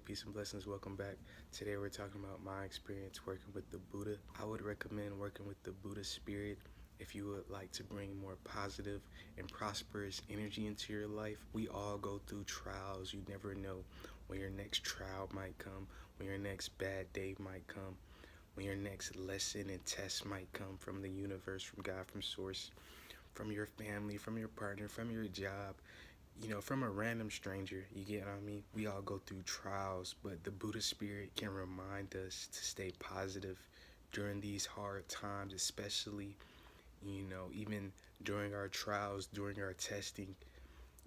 peace and blessings. Welcome back. Today we're talking about my experience working with the Buddha. I would recommend working with the Buddha spirit if you would like to bring more positive and prosperous energy into your life. We all go through trials. You never know when your next trial might come, when your next bad day might come, when your next lesson and test might come from the universe, from God, from source, from your family, from your partner, from your job, from a random stranger. You get what I mean? We all go through trials, but the Buddha spirit can remind us to stay positive during these hard times, especially, even during our trials, during our testing.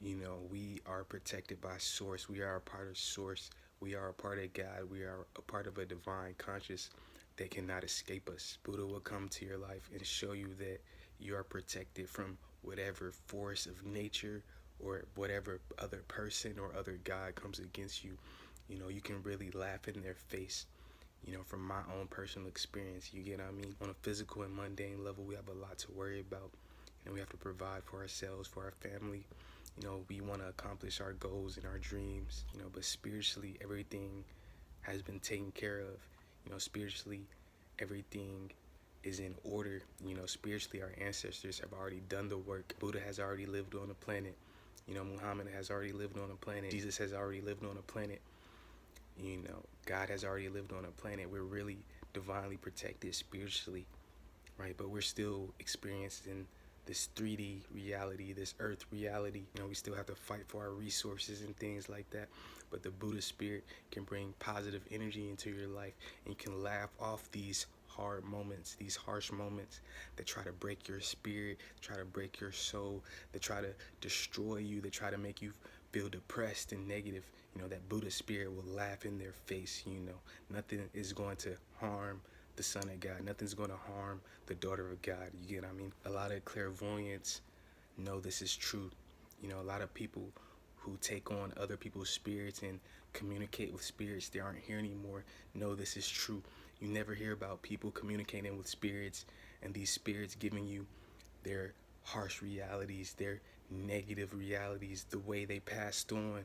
We are protected by source. We are a part of source. We are a part of God. We are a part of a divine conscious that cannot escape us. Buddha will come to your life and show you that you are protected from whatever force of nature or whatever other person or other God comes against you. You can really laugh in their face. From my own personal experience, you get what I mean? On a physical and mundane level, we have a lot to worry about. We have to provide for ourselves, for our family. We want to accomplish our goals and our dreams, but spiritually, everything has been taken care of. Spiritually, everything is in order. Spiritually, our ancestors have already done the work. Buddha has already lived on the planet. Muhammad has already lived on the planet. Jesus has already lived on the planet. God has already lived on a planet. We're really divinely protected spiritually, right? But we're still experiencing this 3D reality, this earth reality. We still have to fight for our resources and things like that. But the Buddha spirit can bring positive energy into your life, and you can laugh off these hard moments, these harsh moments that try to break your spirit, try to break your soul, that try to destroy you, that try to make you feel depressed and negative. That Buddha spirit will laugh in their face. Nothing is going to harm the son of God. Nothing's going to harm the daughter of God. You get what I mean? A lot of clairvoyants know this is true. A lot of people who take on other people's spirits and communicate with spirits they aren't here anymore know this is true. You never hear about people communicating with spirits and these spirits giving you their harsh realities, their negative realities, the way they passed on.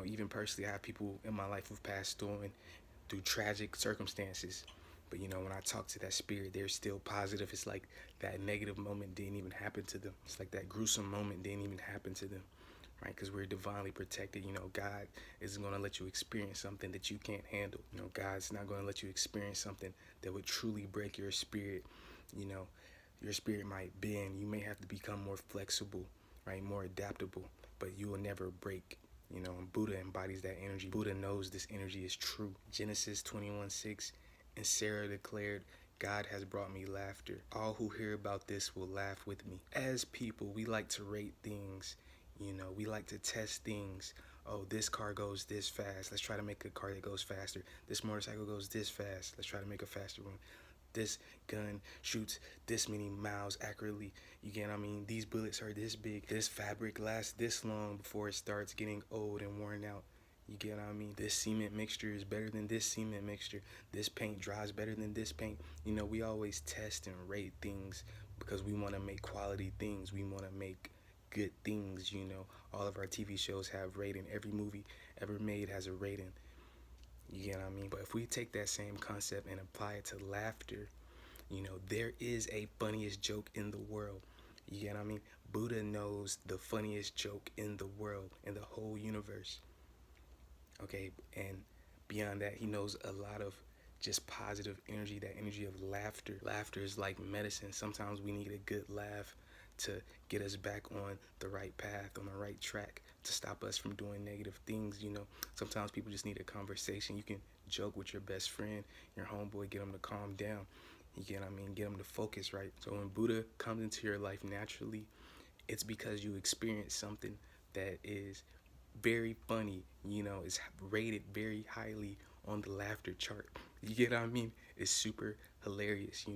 Even personally, I have people in my life who've passed on through tragic circumstances. But when I talk to that spirit, they're still positive. It's like that negative moment didn't even happen to them. It's like that gruesome moment didn't even happen to them, right? Because we're divinely protected. God isn't going to let you experience something that you can't handle. God's not going to let you experience something that would truly break your spirit. Your spirit might bend. You may have to become more flexible, right? More adaptable, but you will never break. Buddha embodies that energy. Buddha knows this energy is true. Genesis 21:6, and Sarah declared, God has brought me laughter. All who hear about this will laugh with me. As people, we like to rate things. We like to test things. Oh, this car goes this fast. Let's try to make a car that goes faster. This motorcycle goes this fast. Let's try to make a faster one. This gun shoots this many miles accurately. You get what I mean? These bullets are this big. This fabric lasts this long before it starts getting old and worn out. You get what I mean? This cement mixture is better than this cement mixture. This paint dries better than this paint. We always test and rate things because we want to make quality things. We want to make good things. All of our TV shows have rating. Every movie ever made has a rating. You get what I mean? But if we take that same concept and apply it to laughter, there is a funniest joke in the world. You get what I mean? Buddha knows the funniest joke in the world, in the whole universe. Okay, and beyond that, he knows a lot of just positive energy, that energy of laughter. Laughter is like medicine. Sometimes we need a good laugh to get us back on the right path, on the right track, to stop us from doing negative things. Sometimes people just need a conversation. You can joke with your best friend, your homeboy, get them to calm down. You get what I mean? Get them to focus, right? So when Buddha comes into your life naturally, it's because you experience something that is very funny. It's rated very highly on the laughter chart. You get what I mean? It's super hilarious.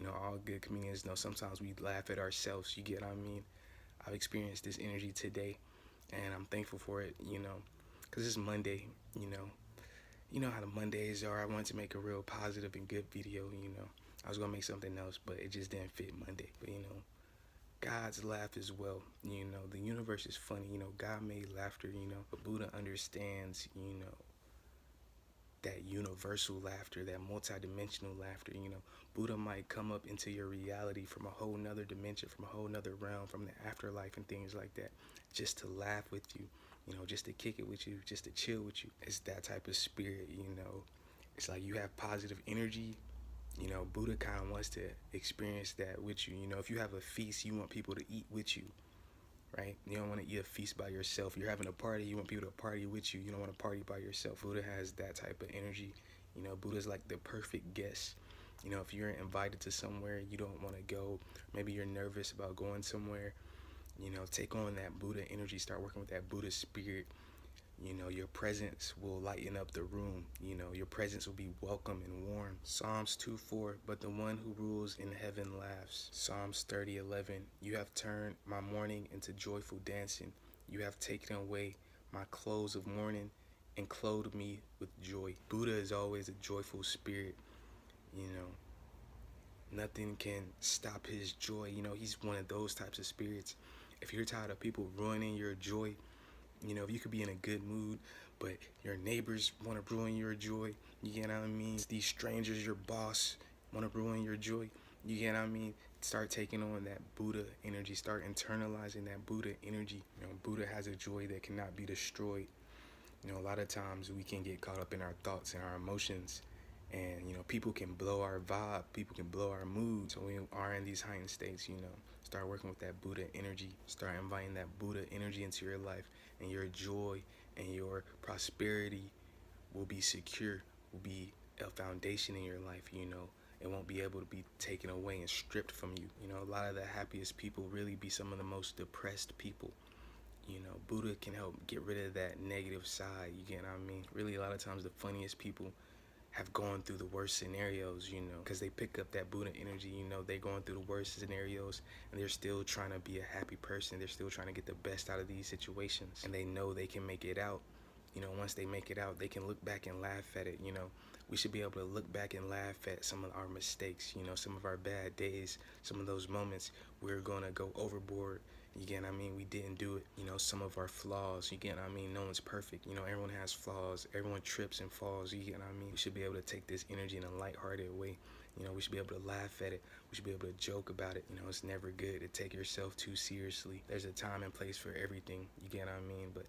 All good comedians know sometimes we laugh at ourselves. You get what I mean? I've experienced this energy today, and I'm thankful for it. Because it's Monday. You know how the Mondays are. I wanted to make a real positive and good video. I was gonna make something else, but it just didn't fit Monday. But God's laugh as well. The universe is funny. God made laughter. But Buddha understands, that universal laughter, that multidimensional laughter. Buddha might come up into your reality from a whole nother dimension, from a whole nother realm, from the afterlife and things like that, just to laugh with you, just to kick it with you, just to chill with you. It's that type of spirit. It's like you have positive energy. Buddha kind of wants to experience that with you. If you have a feast, you want people to eat with you, right? You don't want to eat a feast by yourself. You're having a party, you want people to party with you. You don't want to party by yourself. Buddha has that type of energy. Buddha's like the perfect guest. If you're invited to somewhere you don't want to go, maybe you're nervous about going somewhere, take on that Buddha energy, start working with that Buddha spirit. Your presence will lighten up the room. Your presence will be welcome and warm. Psalms 2:4, but the one who rules in heaven laughs. Psalms 30:11, you have turned my mourning into joyful dancing. You have taken away my clothes of mourning and clothed me with joy. Buddha is always a joyful spirit. Nothing can stop his joy. He's one of those types of spirits. If you're tired of people ruining your joy, if you could be in a good mood, but your neighbors want to ruin your joy, you get what I mean? These strangers, your boss, want to ruin your joy, you get what I mean? Start taking on that Buddha energy. Start internalizing that Buddha energy. Buddha has a joy that cannot be destroyed. A lot of times we can get caught up in our thoughts and our emotions, and people can blow our vibe, people can blow our mood. So we are in these heightened states. Start working with that Buddha energy. Start inviting that Buddha energy into your life, and your joy and your prosperity will be secure, will be a foundation in your life. It won't be able to be taken away and stripped from you. A lot of the happiest people really be some of the most depressed people. Buddha can help get rid of that negative side, you get what I mean? Really, a lot of times the funniest people have gone through the worst scenarios, because they pick up that Buddha energy. They're going through the worst scenarios, and they're still trying to be a happy person. They're still trying to get the best out of these situations, and they know they can make it out. Once they make it out, they can look back and laugh at it. We should be able to look back and laugh at some of our mistakes, some of our bad days, some of those moments we're gonna go overboard. You get what I mean? We didn't do it. Some of our flaws. You get what I mean? No one's perfect. Everyone has flaws. Everyone trips and falls. You get what I mean? We should be able to take this energy in a lighthearted way. We should be able to laugh at it. We should be able to joke about it. It's never good to take yourself too seriously. There's a time and place for everything. You get what I mean? But,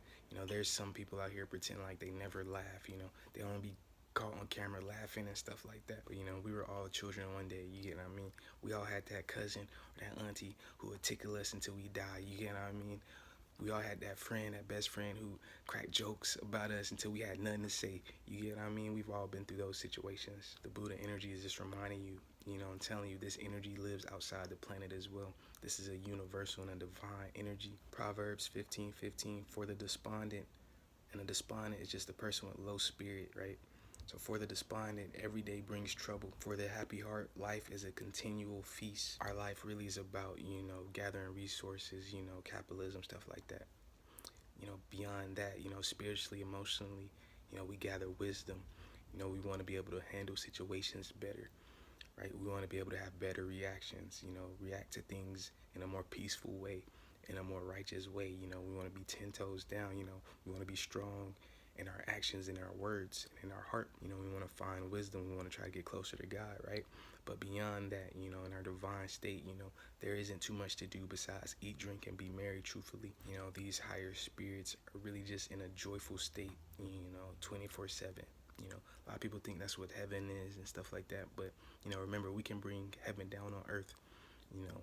there's some people out here pretending like they never laugh. They only be caught on camera laughing and stuff like that. But we were all children one day. You get what I mean? We all had that cousin or that auntie who would tickle us until we die. You get what I mean? We all had that friend, that best friend who cracked jokes about us until we had nothing to say. You get what I mean? We've all been through those situations. The Buddha energy is just reminding you, I'm telling you, this energy lives outside the planet as well. This is a universal and a divine energy. Proverbs 15:15, for the despondent, and a despondent is just a person with low spirit, right? So for the despondent, every day brings trouble. For the happy heart, life is a continual feast. Our life really is about, gathering resources, capitalism, stuff like that. Beyond that, spiritually, emotionally, we gather wisdom. We want to be able to handle situations better, right? We want to be able to have better reactions, react to things in a more peaceful way, in a more righteous way. We want to be 10 toes down. We want to be strong in our actions, in our words, in our heart. We want to find wisdom. We want to try to get closer to God, right? But beyond that, in our divine state, there isn't too much to do besides eat, drink, and be merry, truthfully. These higher spirits are really just in a joyful state, 24/7. A lot of people think that's what heaven is and stuff like that. But, remember, we can bring heaven down on earth.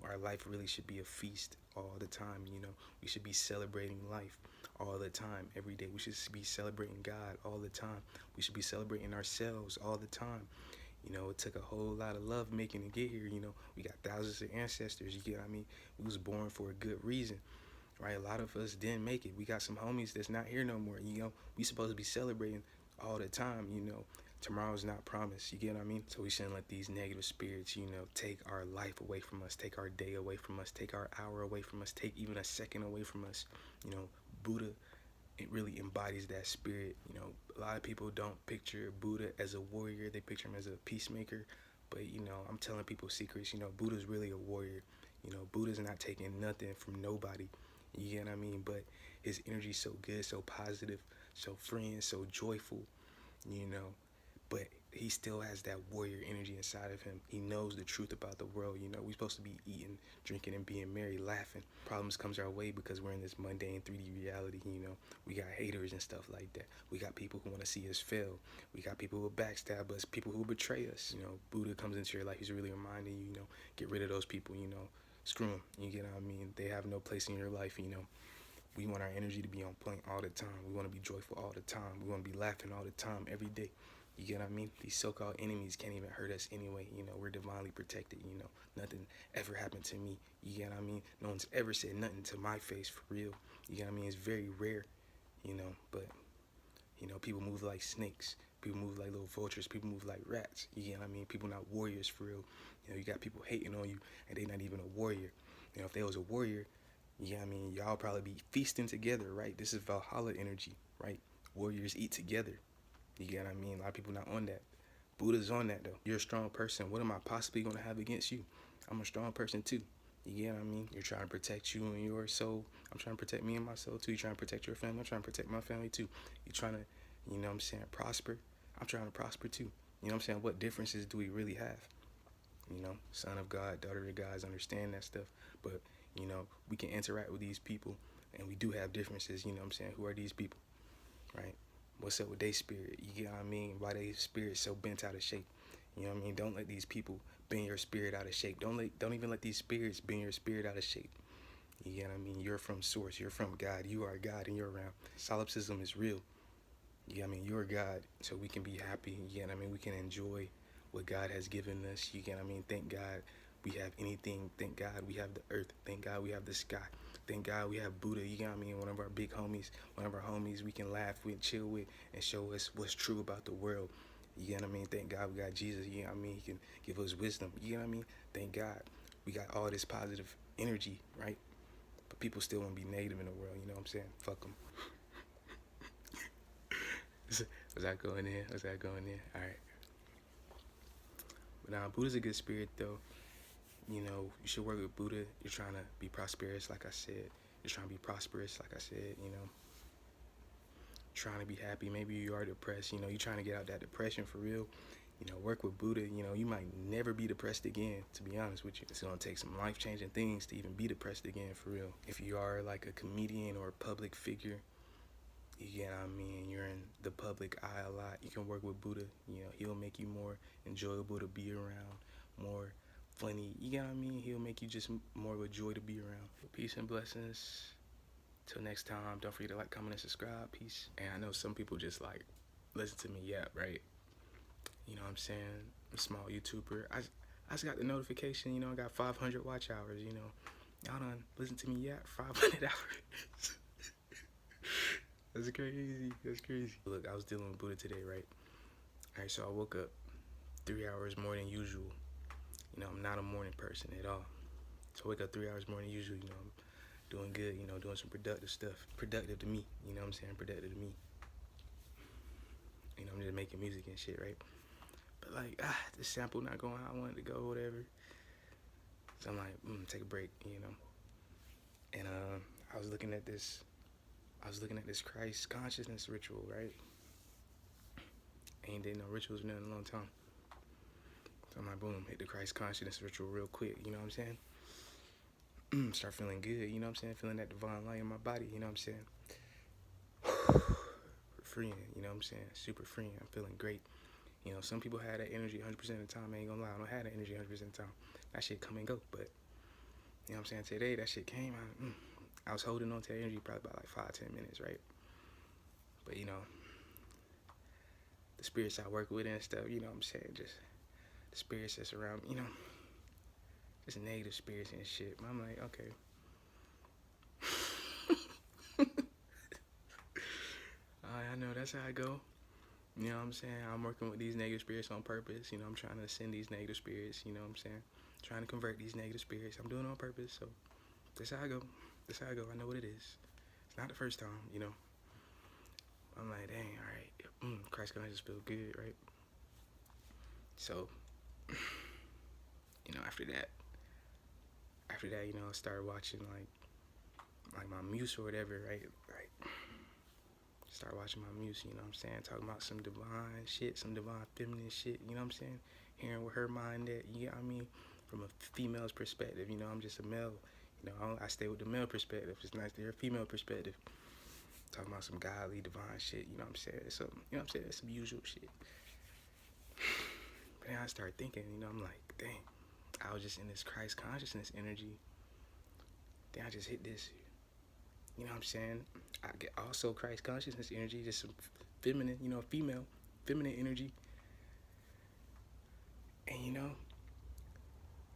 Our life really should be a feast all the time. We should be celebrating life all the time, every day. We should be celebrating God all the time. We should be celebrating ourselves all the time. It took a whole lot of love making to get here. We got thousands of ancestors. You get what I mean? We was born for a good reason, right? A lot of us didn't make it. We got some homies that's not here no more. We supposed to be celebrating all the time. Tomorrow's not promised. You get what I mean? So we shouldn't let these negative spirits, take our life away from us, take our day away from us, take our hour away from us, take even a second away from us. Buddha, it really embodies that spirit. A lot of people don't picture Buddha as a warrior. They picture him as a peacemaker. But, I'm telling people secrets. Buddha's really a warrior. Buddha's not taking nothing from nobody. You get what I mean? But his energy's so good, so positive, so freeing, so joyful. but he still has that warrior energy inside of him. He knows the truth about the world. We're supposed to be eating, drinking, and being merry, laughing. Problems comes our way because we're in this mundane 3D reality. We got haters and stuff like that. We got people who want to see us fail. We got people who backstab us, people who betray us. Buddha comes into your life. He's really reminding you, get rid of those people. Screw them. You get what I mean? They have no place in your life. We want our energy to be on point all the time. We want to be joyful all the time. We want to be laughing all the time, every day. You get what I mean? These so-called enemies can't even hurt us anyway. We're divinely protected. Nothing ever happened to me. You get what I mean? No one's ever said nothing to my face, for real. You get what I mean? It's very rare, but, people move like snakes. People move like little vultures. People move like rats. You get what I mean? People not warriors, for real. You got people hating on you, and they not even a warrior. If they was a warrior, you know what I mean? Y'all probably be feasting together, right? This is Valhalla energy, right? Warriors eat together. You get what I mean? A lot of people not on that. Buddha's on that, though. You're a strong person. What am I possibly going to have against you? I'm a strong person, too. You get what I mean? You're trying to protect you and your soul. I'm trying to protect me and my soul, too. You're trying to protect your family. I'm trying to protect my family, too. You're trying to, prosper. I'm trying to prosper, too. What differences do we really have? Son of God, daughter of God, understand that stuff. But, we can interact with these people, and we do have differences. Who are these people, right? What's up with their spirit? You get what I mean? Why their spirit so bent out of shape? Don't let these people bend your spirit out of shape. Don't even let these spirits bend your spirit out of shape. You get what I mean? You're from source. You're from God. You are God in your realm. Solipsism is real. You get what I mean? You're God, so we can be happy. You get what I mean? We can enjoy what God has given us. You get what I mean? Thank God we have anything. Thank God we have the earth. Thank God we have the sky. Thank God we have Buddha. You get what I mean? One of our big homies, we can laugh with, chill with, and show us what's true about the world. You get what I mean? Thank God we got Jesus. You get what I mean? He can give us wisdom. You get what I mean? Thank God we got all this positive energy, right? But people still want to be negative in the world. You know what I'm saying? Fuck them. Was that going in? All right. But now, Buddha's a good spirit, though. You should work with Buddha. You're trying to be prosperous, like I said. You're trying to be prosperous, like I said, Trying to be happy. Maybe you are depressed, you're trying to get out that depression for real. Work with Buddha. You might never be depressed again, to be honest with you. It's going to take some life-changing things to even be depressed again, for real. If you are like a comedian or a public figure, you get what I mean, you're in the public eye a lot, you can work with Buddha. He'll make you more enjoyable to be around, more funny. You get what I mean? He'll make you just more of a joy to be around. Peace and blessings. Till next time, don't forget to like, comment, and subscribe. Peace. And I know some people just like listen to me yap, right? You know what I'm saying? I'm a small YouTuber. I just got the notification, I got 500 watch hours, Y'all done listen to me yap 500 hours. That's crazy. Look, I was dealing with Buddha today, right? Alright, so I woke up 3 hours more than usual. I'm not a morning person at all. So I wake up 3 hours more than usual, I'm doing good, doing some productive stuff. Productive to me, productive to me. I'm just making music and shit, right? But like, this sample not going how I wanted to go, whatever. So I'm like, take a break, And I was looking at this Christ consciousness ritual, right? Ain't did no rituals in a long time. So I'm like, boom, hit the Christ consciousness ritual real quick, you know what I'm saying? Start feeling good, you know what I'm saying? Feeling that divine light in my body, you know what I'm saying? Freeing, you know what I'm saying? Super freeing. I'm feeling great. Some people have that energy 100% of the time. I ain't gonna lie, I don't have that energy 100% of the time. That shit come and go, but you know what I'm saying? Today, that shit came out. I was holding on to that energy probably about like 5-10 minutes, right? But the spirits I work with and stuff, you know what I'm saying? Just the spirits that's around, just negative spirits and shit. But I'm like, okay. I know that's how I go. You know what I'm saying? I'm working with these negative spirits on purpose. I'm trying to send these negative spirits, you know what I'm saying? Trying to convert these negative spirits. I'm doing it on purpose, so that's how I go. I know what it is. It's not the first time, I'm like, dang, all right. Christ consciousness feel good, right? So, after that, I started watching like my muse or whatever, right? Start watching my music, you know what I'm saying? Talking about some divine shit, some divine feminine shit, you know what I'm saying? Hearing where her mind at, you get what I mean? From a female's perspective, you know, I'm just a male. You know, I stay with the male perspective. It's nice to hear a female perspective. Talking about some godly, divine shit, you know what I'm saying? It's some, you know what I'm saying? It's some usual shit. But then I started thinking, you know, I'm like, dang, I was just in this Christ consciousness energy. Then I just hit this, you know what I'm saying? I get also Christ consciousness energy, just some feminine, you know, feminine energy. And, you know,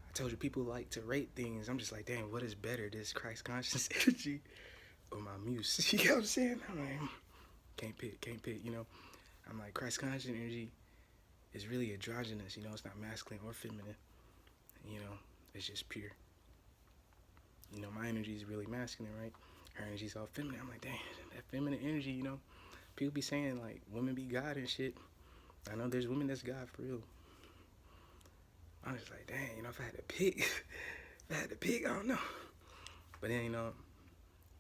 I told you people like to rate things. I'm just like, damn, what is better, this Christ consciousness energy or my muse? You know what I'm saying? I'm like, can't pick, you know? I'm like, Christ conscious energy is really androgynous, you know? It's not masculine or feminine, you know? It's just pure. You know, my energy is really masculine, right? Her energy's all feminine. I'm like, dang, that feminine energy, you know? People be saying, like, women be God and shit. I know there's women that's God for real. I'm just like, dang, you know, if I had to pick, I don't know. But then, you know,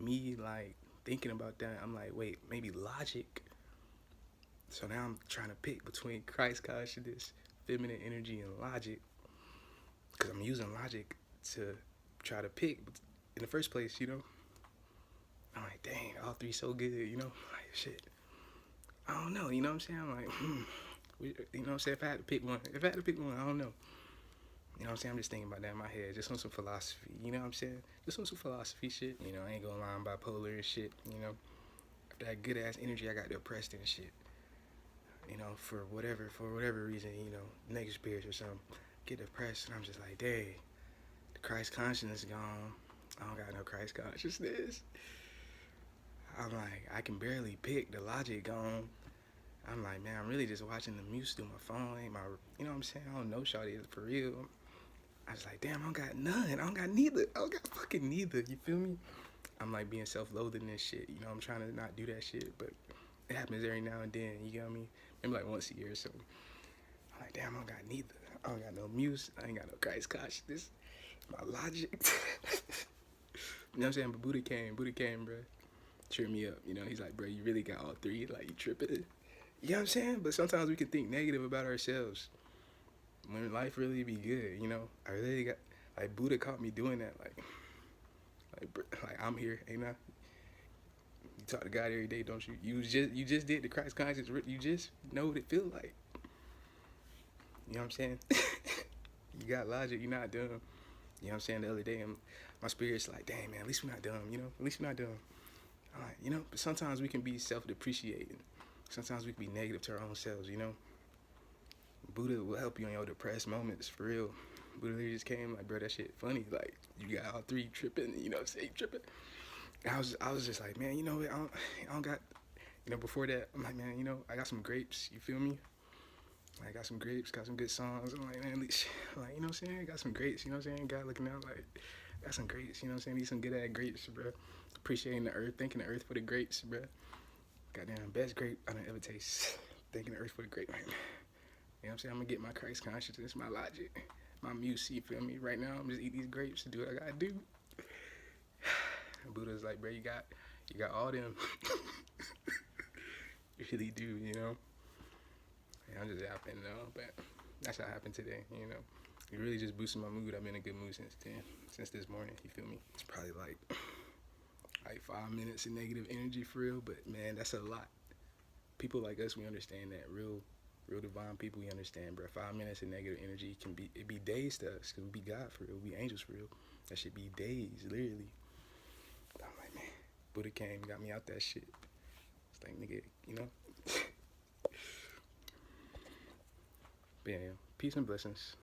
me, like, thinking about that, I'm like, wait, maybe logic. So now I'm trying to pick between Christ consciousness, feminine energy, and logic. Because I'm using logic to try to pick in the first place, you know? I'm like, dang, all three so good, you know? Like, shit. I don't know, you know what I'm saying? I'm like, you know what I'm saying? If I had to pick one, I don't know. You know what I'm saying? I'm just thinking about that in my head, just on some philosophy, you know what I'm saying? Just on some philosophy shit. You know, I ain't gonna lie, I'm bipolar and shit, you know? After that good ass energy, I got depressed and shit. You know, for whatever reason, you know, negative spirits or something, get depressed, and I'm just like, dang, the Christ consciousness gone. I don't got no Christ consciousness. I'm like, I can barely pick, the logic gone. I'm like, man, I'm really just watching the muse through my phone. Ain't my, you know what I'm saying? I don't know shawty for real. I was like, damn, I don't got none. I don't got neither. I don't got fucking neither. You feel me? I'm like being self-loathing and shit. You know, I'm trying to not do that shit, but it happens every now and then. You get what I mean? Maybe like once a year or something. I'm like, damn, I don't got neither. I don't got no muse. I ain't got no Christ consciousness. My logic. You know what I'm saying? But Buddha came, bro. Cheer me up. You know, he's like, bro, you really got all three. Like, you tripping. You know what I'm saying? But sometimes we can think negative about ourselves when life really be good, you know? I really got, like, Buddha caught me doing that. Like I'm here, ain't I? You talk to God every day, don't you? You just did the Christ conscious. You just know what it feels like. You know what I'm saying? You got logic. You're not dumb. You know what I'm saying? The other day, my spirit's like, dang, man, at least we're not dumb, you know? At least we're not dumb. All right, you know? But sometimes we can be self-depreciating. Sometimes we can be negative to our own selves, you know? Buddha will help you in your depressed moments, for real. Buddha literally just came like, bro, that shit funny. Like, you got all three tripping, you know what I'm saying? Tripping. And I was just like, man, you know what? I don't got, you know, before that, I'm like, man, you know, I got some grapes, you feel me? I got some grapes, got some good songs. I'm like, man, at least, like, you know what I'm saying? Got some grapes, you know what I'm saying? God looking out, like, got some grapes, you know what I'm saying? Need some good ass grapes, bro. Appreciating the earth, thanking the earth for the grapes, bro. Goddamn, best grape I done ever taste. Thanking the earth for the grape, man. You know what I'm saying? I'm gonna get my Christ consciousness, my logic, my muse, you feel me? Right now, I'm just eat these grapes to do what I gotta do. And Buddha's like, bro, you got all them. You really do, you know? And I'm just yapping, you know? But that's how it happened today, you know? It really just boosted my mood. I've been in a good mood since this morning, you feel me? It's probably like 5 minutes of negative energy for real, but man, that's a lot. People like us, we understand that. Real divine people, we understand, bro. 5 minutes of negative energy it be days to us, because we be God for real, we be angels for real. That should be days, literally. But I'm like, man, Buddha came, got me out that shit. It's like, nigga, you know? But yeah, peace and blessings.